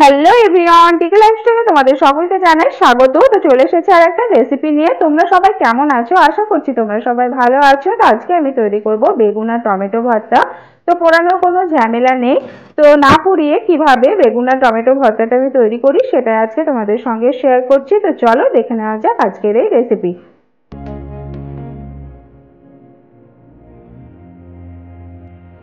Hello everyone, টিকি লাইফস্টাইলে তোমাদের সকলকে জানাই স্বাগত। তো চলে এসেছে আর একটা রেসিপি নিয়ে। তোমরা সবাই কেমন আছো? আশা করছি তোমরা সবাই ভালো আছো। তো আজকে আমি তৈরি করব বেগুন আর টমেটো ভর্তা। তো পোড়ানোর কোনো ঝামেলা নেই। তো না পুড়িয়ে কিভাবে বেগুন আর টমেটো ভর্তাটা আমি তৈরি করি সেটা আজকে তোমাদের সঙ্গে শেয়ার করছি। তো চলো দেখে নেওয়া যাক আজকের এই রেসিপি।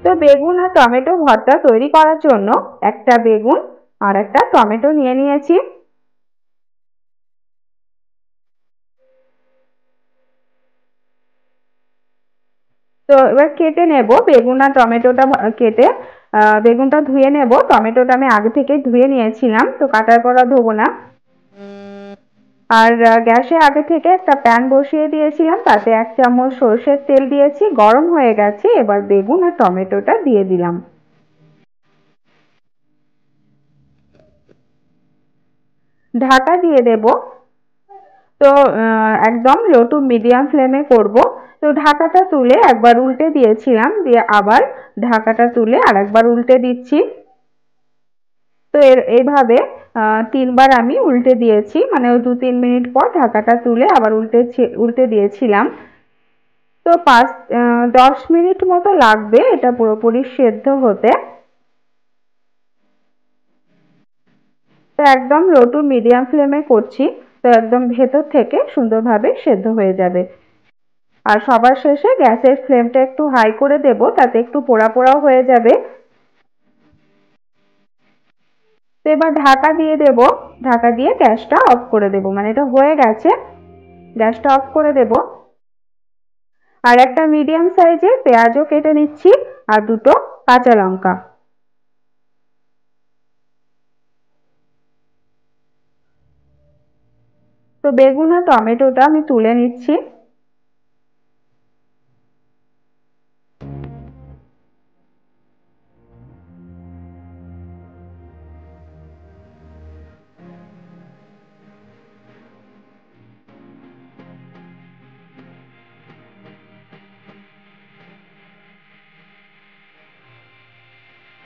তো বেগুন আর টমেটো ভর্তা তৈরি করার জন্য একটা বেগুন আর একটা টমেটো নিয়ে নিয়েছি। তো এবার কেটে নেব বেগুন আর টমেটোটা কেটে বেগুনটা ধুয়ে নেব। টমেটোটা আমি আগে থেকে ধুয়ে নিয়েছিলাম, তো কাটার পর আর ধোবো না। আর গ্যাসে আগে থেকে একটা প্যান বসিয়ে দিয়েছিলাম, তাতে 1 চামচ সর্ষের তেল দিয়েছি, গরম হয়ে গেছে। এবার বেগুন আর টমেটোটা দিয়ে দিলাম, ঢাকা দিয়ে দেব। তো একদম লো টু মিডিয়াম ফ্লেমে করব। তো ঢাকাটা তুলে একবার উল্টে দিয়েছিলাম, দিয়ে আবার ঢাকাটা তুলে আরেকবার উল্টে দিচ্ছি। তো এইভাবে 3বার আমি উল্টে দিয়েছি, মানে ওই 2-3 মিনিট পর ঢাকাটা তুলে আবার উল্টে দিয়েছিলাম। তো 10 মিনিট মতো লাগবে এটা পুরোপুরি সেদ্ধ হতে। তো একদম লো টু মিডিয়াম ফ্লেমে করছি, তো একদম ভেতর থেকে সুন্দরভাবে সেদ্ধ হয়ে যাবে। আর সবার শেষে গ্যাসের ফ্লেমটা একটু হাই করে দেব, তাতে একটু পোড়া পোড়াও হয়ে যাবে। তো এবার ঢাকা দিয়ে দেব, ঢাকা দিয়ে গ্যাসটা অফ করে দেব, মানে এটা হয়ে গেছে। গ্যাসটা অফ করে দেব। আর একটা মিডিয়াম সাইজের পেঁয়াজও কেটে নিচ্ছি, আর দুটো কাঁচা লঙ্কা। তো বেগুন আর টমেটোটা আমি তুলে নিচ্ছি।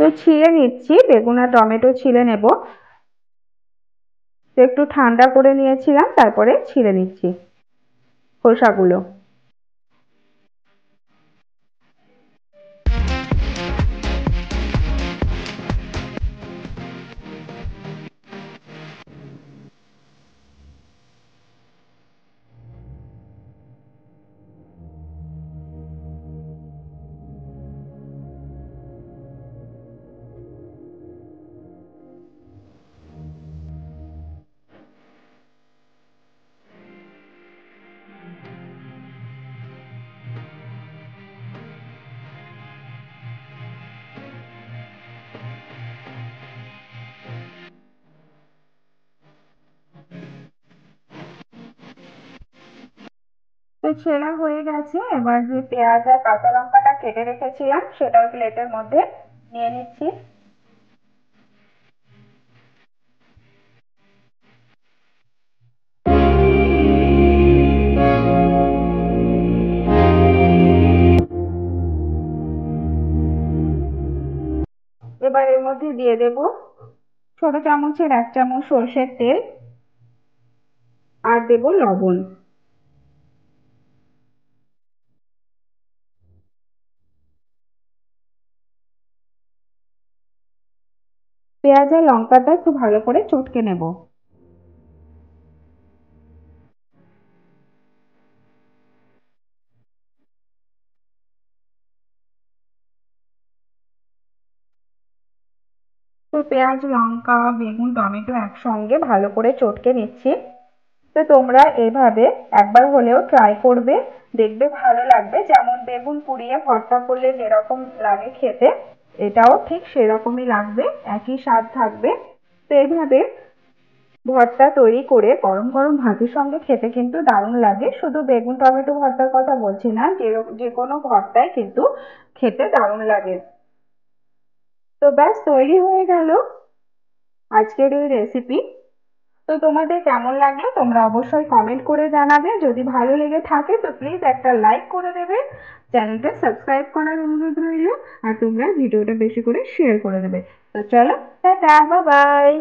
তো ছিলে নিচ্ছি, বেগুন আর টমেটো ছিলে নেব। তো একটু ঠান্ডা করে নিয়েছিলাম, তারপরে ছিলে নিচ্ছি খোসাগুলো। তো ছেলা হয়ে গেছে। এবার যে পেঁয়াজ আর কাঁচা লঙ্কাটা কেটে রেখেছিলাম সেটাও প্লেটের মধ্যে নিয়ে নিচ্ছি। এবার এর মধ্যে দিয়ে দেব ছোট চামচের 1 চামচ সর্ষের তেল, আর দেব লবণ। পেঁয়াজ আর লঙ্কাটা একটু ভালো করে চটকে নেব। তো পেঁয়াজ লঙ্কা বেগুন টমেটো একসঙ্গে ভালো করে চটকে নিচ্ছি। তো তোমরা এভাবে একবার হলেও ট্রাই করবে, দেখবে ভালো লাগবে। যেমন বেগুন পুড়িয়ে ভর্তা করলে যেরকম লাগে খেতে, এটাও ঠিক সেরকমই লাগবে, একই স্বাদ থাকবে। তো এইভাবে ভর্তা তৈরি করে গরম গরম ভাতের সঙ্গে খেতে কিন্তু দারুণ লাগে। শুধু বেগুন টমেটো ভর্তার কথা বলছি না, যে কোনো ভর্তাই কিন্তু খেতে দারুণ লাগে। তো ব্যাস তৈরি হয়ে গেল আজকের এই রেসিপি। তো তোমাদের কেমন লাগলো তোমরা অবশ্যই কমেন্ট করে জানাবে। যদি ভালো লেগে থাকে তো প্লিজ একটা লাইক করে দেবে, চ্যানেলটা সাবস্ক্রাইব করার অনুরোধ রইল। আর তোমরা ভিডিওটা বেশি করে শেয়ার করে দেবে। তো চলো, টাটা, বাই বাই।